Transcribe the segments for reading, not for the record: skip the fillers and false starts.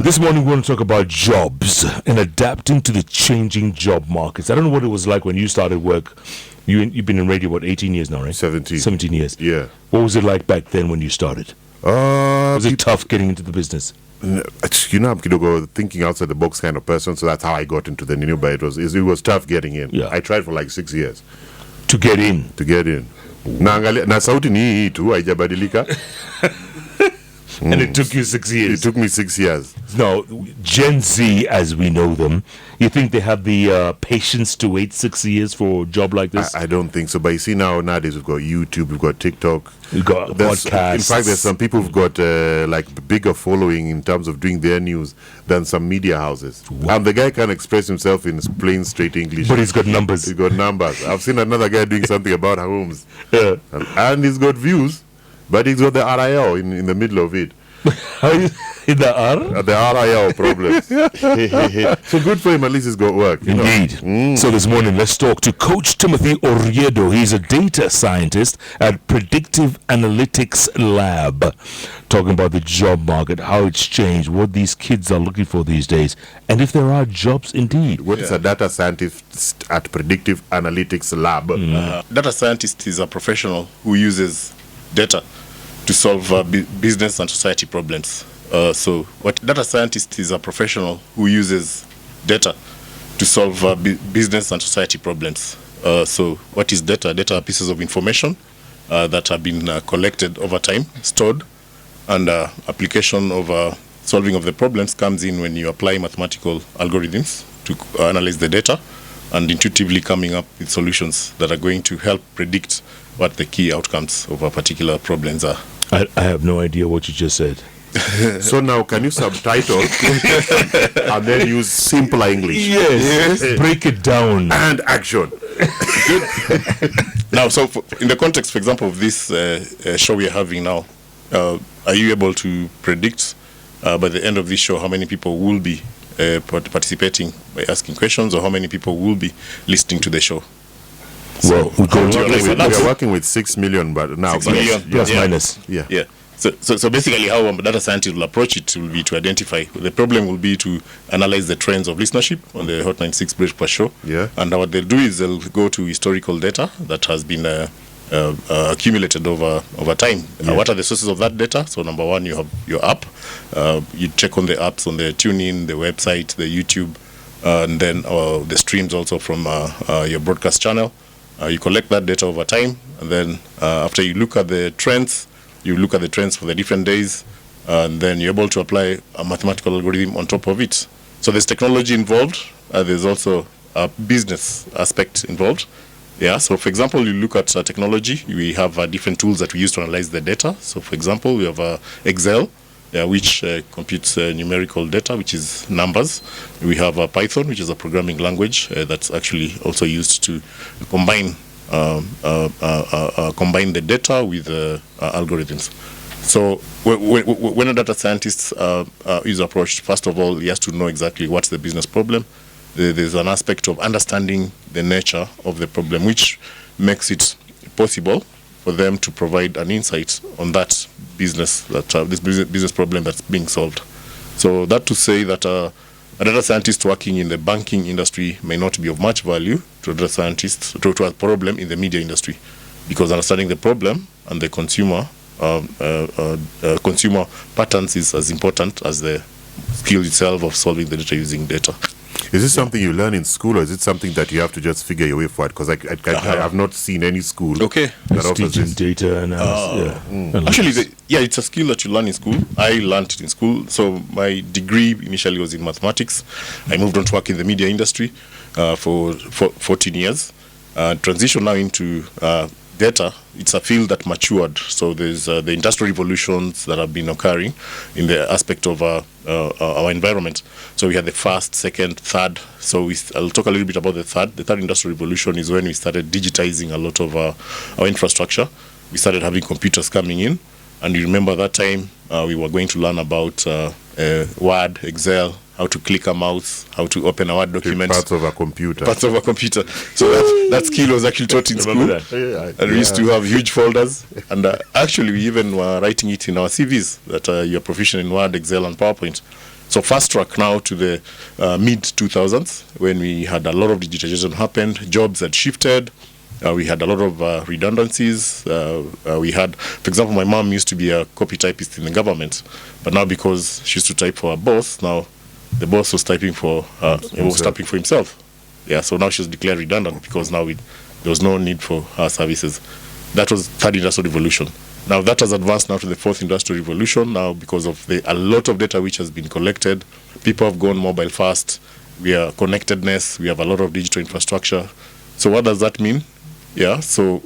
This morning we want to talk about jobs and adapting to the changing job markets. I don't know what it was like when you started work. You've been in radio, what, 18 years now, right? 17. 17 years. Yeah. What was it like back then when you started? Was it tough getting into the business? I'm thinking outside the box kind of person, so that's how I got into the new. But it was tough getting in. Yeah. I tried for like 6 years To get in? to get in. Na sauti ni hii tu haijabadilika. And it took you 6 years? It took me 6 years. No, Gen Z, as we know them, you think they have the patience to wait 6 years for a job like this? I don't think so. But you see nowadays we've got YouTube, we've got TikTok. We've got podcasts. In fact, there's some people who've got like bigger following in terms of doing their news than some media houses. Wow. And the guy can't express himself in plain straight English. But he's got numbers. He's got numbers. I've seen another guy doing something about homes. Yeah. And he's got views, but he's got the RIL in the middle of it. How is in the R? The RIL problems. So good for him, at least he's got work. Indeed. So this morning, let's talk to Coach Timothy Oriedo. He's a data scientist at Predictive Analytics Lab, talking about the job market, how it's changed, what these kids are looking for these days, and if there are jobs indeed. What is a data scientist at Predictive Analytics Lab? Data scientist is a professional who uses data to solve business and society problems. So what data scientist is a professional who uses data to solve business and society problems. So what is data? Data are pieces of information that have been collected over time, stored, and application of solving of the problems comes in when you apply mathematical algorithms to analyze the data and intuitively coming up with solutions that are going to help predict what the key outcomes of a particular problems are. I have no idea what you just said. So now, can you subtitle and then use simple English? Yes. Break it down. And action. Now, so in the context, for example, of this show we are having now, are you able to predict by the end of this show how many people will be participating by asking questions, or how many people will be listening to the show? Well, we are working with 6 million, but now 6 million. Plus minus. Yeah. So basically, how a data scientist will approach it will be to identify the problem. Will be to analyze the trends of listenership on the Hot 96 Bridge per show. Yeah. And what they'll do is they'll go to historical data that has been accumulated over time. Yeah. What are the sources of that data? So number one, you have your app. You check on the apps on the TuneIn, the website, the YouTube, and then the streams also from your broadcast channel. You collect that data over time, and then after you look at the trends, you look at the trends for the different days, and then you're able to apply a mathematical algorithm on top of it. So there's technology involved. There's also a business aspect involved. Yeah. So for example, you look at technology. We have different tools that we use to analyze the data. So for example, we have Excel, which computes numerical data, which is numbers. We have Python, which is a programming language that's actually also used to combine the data with algorithms. So when a data scientist is approached, first of all, he has to know exactly what's the business problem. There's an aspect of understanding the nature of the problem, which makes it possible for them to provide an insight on that business, this business problem that's being solved. So that to say that a data scientist working in the banking industry may not be of much value to a data scientist to a problem in the media industry, because understanding the problem and the consumer patterns is as important as the skill itself of solving the data using data. Is this something you learn in school, or is it something that you have to just figure your way forward? Because I have not seen any school that offers this. Data analysis. Actually, it's a skill that you learn in school. I learned it in school. So my degree initially was in mathematics. I moved on to work in the media industry for 14 years. Transition now into data. It's a field that matured. So there's the industrial revolutions that have been occurring in the aspect of our environment. So we had the first, second, third. So I'll talk a little bit about the third. The third industrial revolution is when we started digitizing a lot of our infrastructure. We started having computers coming in. And you remember that time we were going to learn about Word, Excel, how to click a mouse, how to open a Word document. Parts of a computer. So that skill was actually taught in school. And we used to have huge folders. And actually, we even were writing it in our CVs that you're proficient in Word, Excel, and PowerPoint. So fast track now to the mid 2000s, when we had a lot of digitization happened, jobs had shifted. We had a lot of redundancies. We had, for example, my mom used to be a copy typist in the government, but now because she used to type for her boss, now the boss was typing for himself. Yeah, so now she's declared redundant because now there was no need for her services. That was third industrial revolution. Now that has advanced now to the fourth industrial revolution now because of a lot of data which has been collected. People have gone mobile fast. We are connectedness. We have a lot of digital infrastructure. So what does that mean? Yeah, so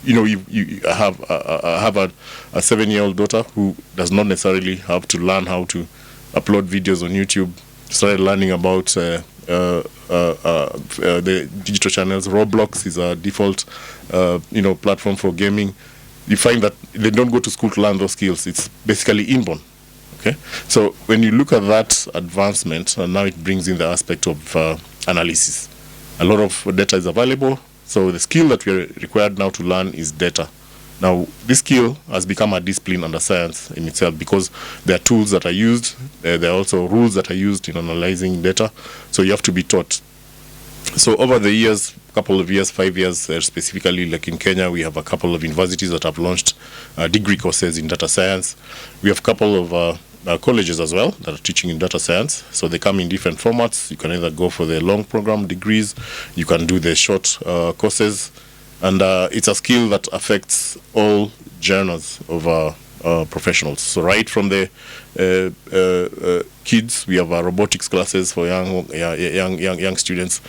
you have a 7-year-old daughter who does not necessarily have to learn how to upload videos on YouTube. Started learning about the digital channels. Roblox is a default platform for gaming. You find that they don't go to school to learn those skills. It's basically inborn. Okay, so when you look at that advancement, now it brings in the aspect of analysis. A lot of data is available. So the skill that we are required now to learn is data. Now, this skill has become a discipline under science in itself because there are tools that are used. There are also rules that are used in analyzing data. So you have to be taught. So over the years, couple of years, 5 years specifically, like in Kenya, we have a couple of universities that have launched degree courses in data science. We have a couple of colleges as well that are teaching in data science. So they come in different formats. You can either go for the long program degrees, you can do the short courses, and it's a skill that affects all genres of professionals. So right from the kids, we have robotics classes for young students.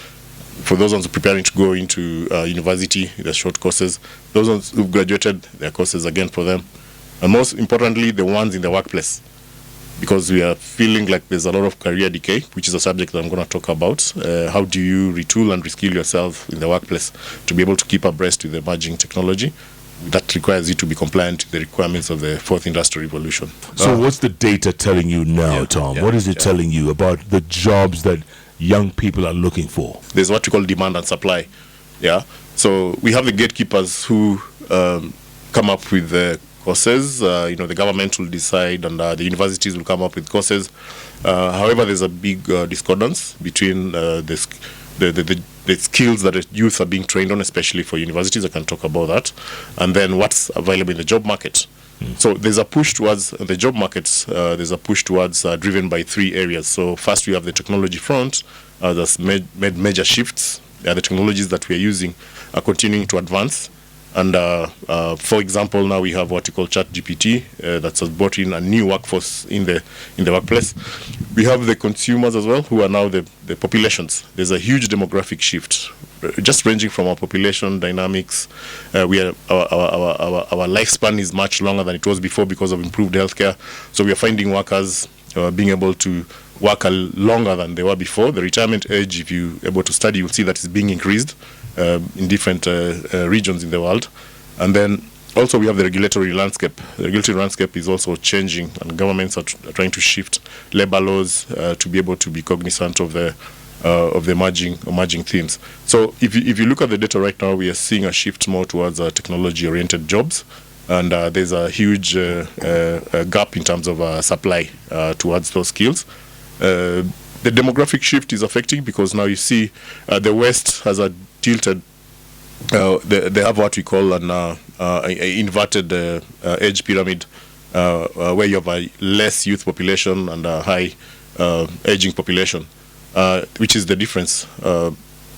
For those ones preparing to go into university, the short courses. Those ones who've graduated, their courses again for them. And most importantly, the ones in the workplace. Because we are feeling like there's a lot of career decay, which is a subject that I'm going to talk about. How do you retool and reskill yourself in the workplace to be able to keep abreast with the emerging technology that requires you to be compliant to the requirements of the fourth industrial revolution? So what's the data telling you now, Tom? What is it telling you about the jobs that young people are looking for? There's what we call demand and supply. Yeah. So we have the gatekeepers who come up with the courses. The government will decide, and the universities will come up with courses. However, there's a big discordance between the skills that the youth are being trained on, especially for universities. I can talk about that, and then what's available in the job market. So there's a push towards the job markets. There's a push towards driven by three areas. So first, we have the technology front that's made major shifts. The technologies that we are using are continuing to advance. And for example, now we have what we call ChatGPT that has brought in a new workforce in the workplace. We have the consumers as well, who are now the populations. There's a huge demographic shift, just ranging from our population dynamics. Our lifespan is much longer than it was before because of improved healthcare. So we are finding workers being able to work longer than they were before. The retirement age, if you're able to study, you'll see that it's being increased in different regions in the world. And then also we have the regulatory landscape. The regulatory landscape is also changing, and governments are trying to shift labor laws to be able to be cognizant of the emerging themes. So if you look at the data right now, we are seeing a shift more towards technology-oriented jobs, and there's a huge gap in terms of supply towards those skills. The demographic shift is affecting because now you see the West has a tilted. They have what we call an inverted age pyramid, where you have a less youth population and a high aging population, which is the difference.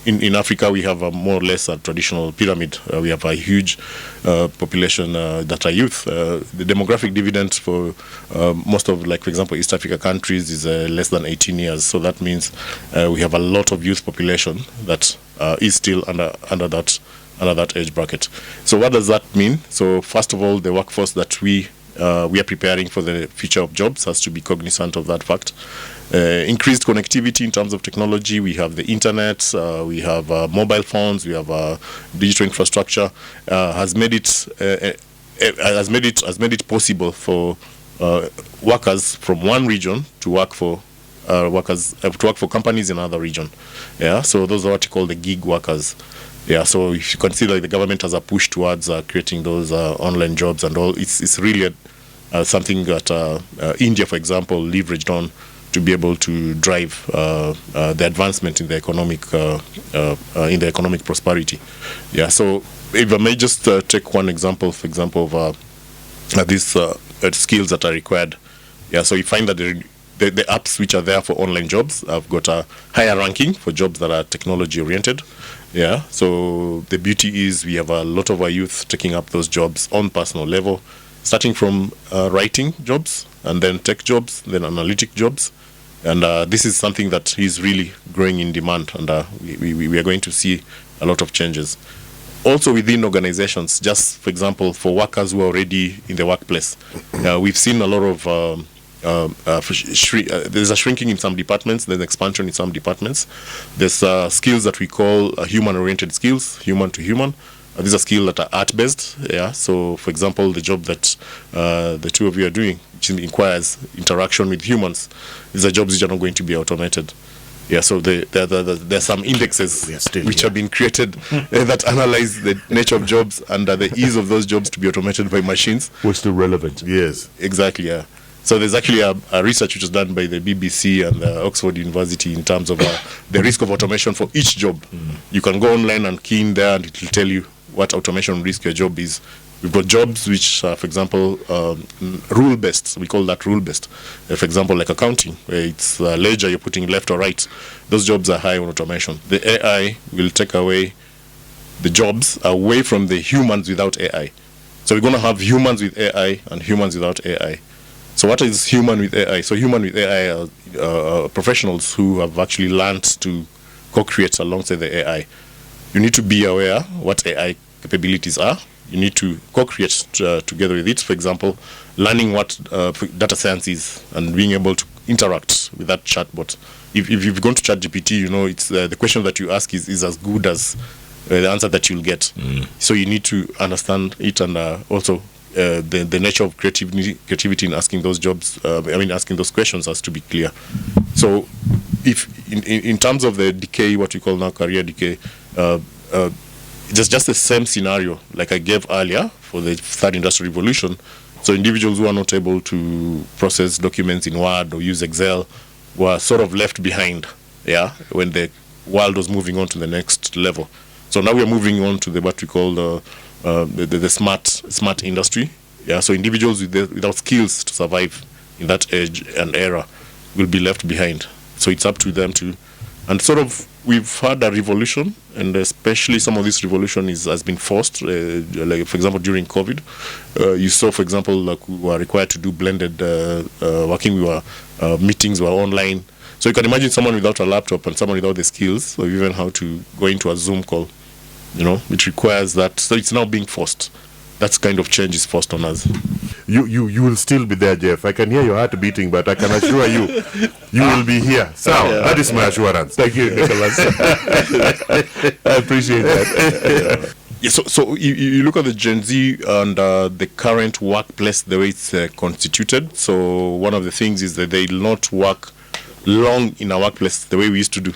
In Africa, we have a more or less a traditional pyramid. We have a huge population that are youth. The demographic dividend for most of, like, for example, East Africa countries is less than 18 years. So that means we have a lot of youth population that is still under that age bracket. So what does that mean? So first of all, the workforce that we are preparing for the future of jobs has to be cognizant of that fact. Increased connectivity in terms of technology. We have the internet, we have mobile phones, we have digital infrastructure. Has made it possible for workers from one region to work for companies in another region. Yeah, so those are what you call the gig workers. Yeah, so if you consider the government has a push towards creating those online jobs and all, it's really something that India, for example, leveraged on to be able to drive the advancement in the economic prosperity. Yeah. So if I may just take one example, for example, of these skills that are required. Yeah. So you find that the apps which are there for online jobs have got a higher ranking for jobs that are technology oriented. Yeah. So the beauty is we have a lot of our youth taking up those jobs on personal level, starting from writing jobs, and then tech jobs, then analytic jobs. And this is something that is really growing in demand, and we are going to see a lot of changes. Also within organizations, just for example, for workers who are already in the workplace, we've seen a lot of there's a shrinking in some departments, there's expansion in some departments. There's skills that we call human-oriented skills, human to human. These are skills that are art-based. Yeah. So, for example, the job that the two of you are doing, which requires interaction with humans, these are jobs which are not going to be automated. Yeah. So there are some indexes which have been created that analyze the nature of jobs and the ease of those jobs to be automated by machines. What's still relevant? Yes. Exactly. Yeah. So there's actually a research which was done by the BBC and Oxford University in terms of the risk of automation for each job. You can go online and key in there, and it will tell you what automation risk your job is. We've got jobs which are, for example, rule-based. We call that rule-based. For example, like accounting, where it's a ledger you're putting left or right. Those jobs are high on automation. The AI will take away the jobs away from the humans without AI. So we're going to have humans with AI and humans without AI. So what is human with AI? So human with AI are professionals who have actually learned to co-create alongside the AI. You need to be aware what AI capabilities are. You need to co-create together with it. For example, learning what data science is and being able to interact with that chatbot. If you've gone to ChatGPT, you know it's the question that you ask is as good as the answer that you'll get. So you need to understand it, and also the nature of creativity in asking those jobs. Asking those questions has to be clear. So, if in terms of the decay, what we call now career decay, it's just the same scenario like I gave earlier for the third industrial revolution. So individuals who are not able to process documents in Word or use Excel were sort of left behind. Yeah, when the world was moving on to the next level. So now we are moving on to what we call the smart industry. Yeah, so individuals without skills to survive in that age and era will be left behind. So it's up to them to, and sort of we've had a revolution, and especially some of this revolution has been forced. Like for example, during COVID, you saw, for example, like we were required to do blended working. Meetings were online. So you can imagine someone without a laptop and someone without the skills, or even how to go into a Zoom call. You know, it requires that. So it's now being forced. That kind of change is forced on us. You will still be there, Jeff. I can hear your heart beating, but I can assure you, you will be here. So that is my assurance. Thank you, Nicholas. I appreciate that. Yeah, so you look at the Gen Z and the current workplace, the way it's constituted. So one of the things is that they will not work long in a workplace the way we used to do.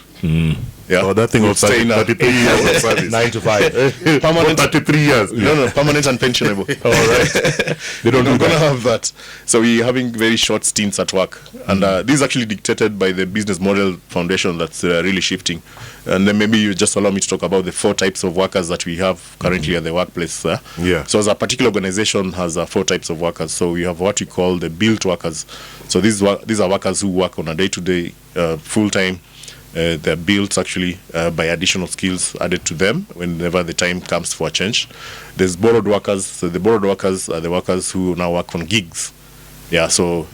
Yeah. Oh, that thing will stay in 33 years. 9 to 5. Permanent. 33 years. No, permanent and pensionable. All right. They don't gonna have that. So we're having very short stints at work. And this is actually dictated by the business model foundation that's really shifting. And then maybe you just allow me to talk about the 4 types of workers that we have currently at the workplace. Yeah. So as a particular organization has 4 types of workers. So we have what we call the built workers. So these are workers who work on a day-to-day, full-time. They're built actually by additional skills added to them whenever the time comes for a change. There's borrowed workers. So the borrowed workers are the workers who now work on gigs. Yeah, so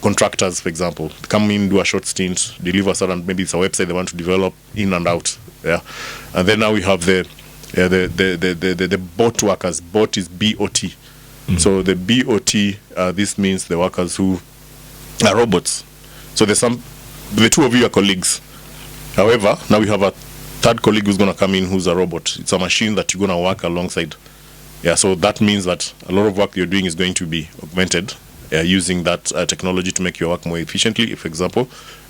contractors, for example, come in, do a short stint, deliver certain, maybe it's a website they want to develop in and out. Yeah, and then now we have the bot workers. Bot is BOT. So the BOT, this means the workers who are robots. So the 2 of you are colleagues. However, now we have a 3rd colleague who's going to come in who's a robot. It's a machine that you're going to work alongside. Yeah, so that means that a lot of work you're doing is going to be augmented using that technology to make your work more efficiently. For example,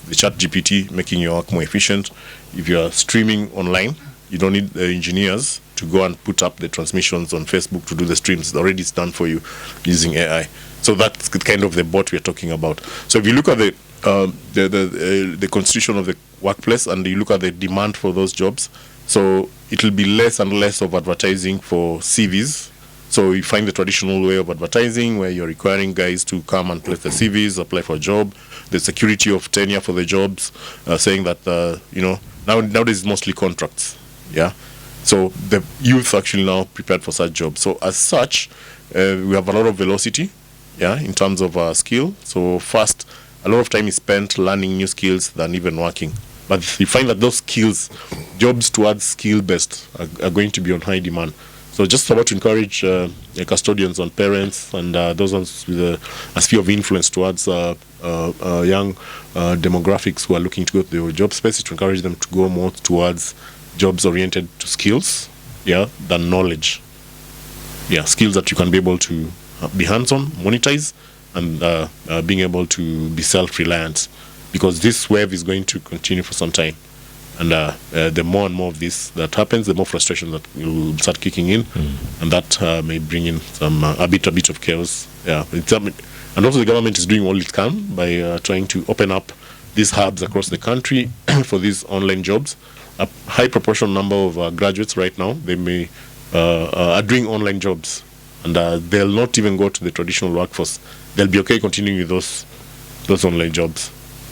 the ChatGPT making your work more efficient. If you're streaming online, you don't need the engineers to go and put up the transmissions on Facebook to do the streams. Already it's done for you using AI. So that's kind of the bot we're talking about. So if you look at the the constitution of the workplace, and you look at the demand for those jobs. So it will be less and less of advertising for CVs. So you find the traditional way of advertising where you're requiring guys to come and place their CVs, apply for a job, the security of tenure for the jobs, saying that, nowadays it's mostly contracts. Yeah. So the youth actually now prepared for such jobs. So as such, we have a lot of velocity, in terms of skill. So first, a lot of time is spent learning new skills than even working. But you find that those skills, jobs towards skill-based, are going to be on high demand. So just about to encourage custodians and parents and those ones with a sphere of influence towards young demographics who are looking to go to the job space, to encourage them to go more towards jobs oriented to skills, than knowledge. Skills that you can be able to be hands-on, monetize, and being able to be self-reliant, because this wave is going to continue for some time. And the more and more of this that happens, the more frustration that will start kicking in, and that may bring in some a bit of chaos. And also the government is doing all it can by trying to open up these hubs across the country for these online jobs. A high proportion number of graduates right now, they may are doing online jobs, and they'll not even go to the traditional workforce. They'll be okay continuing with those online jobs.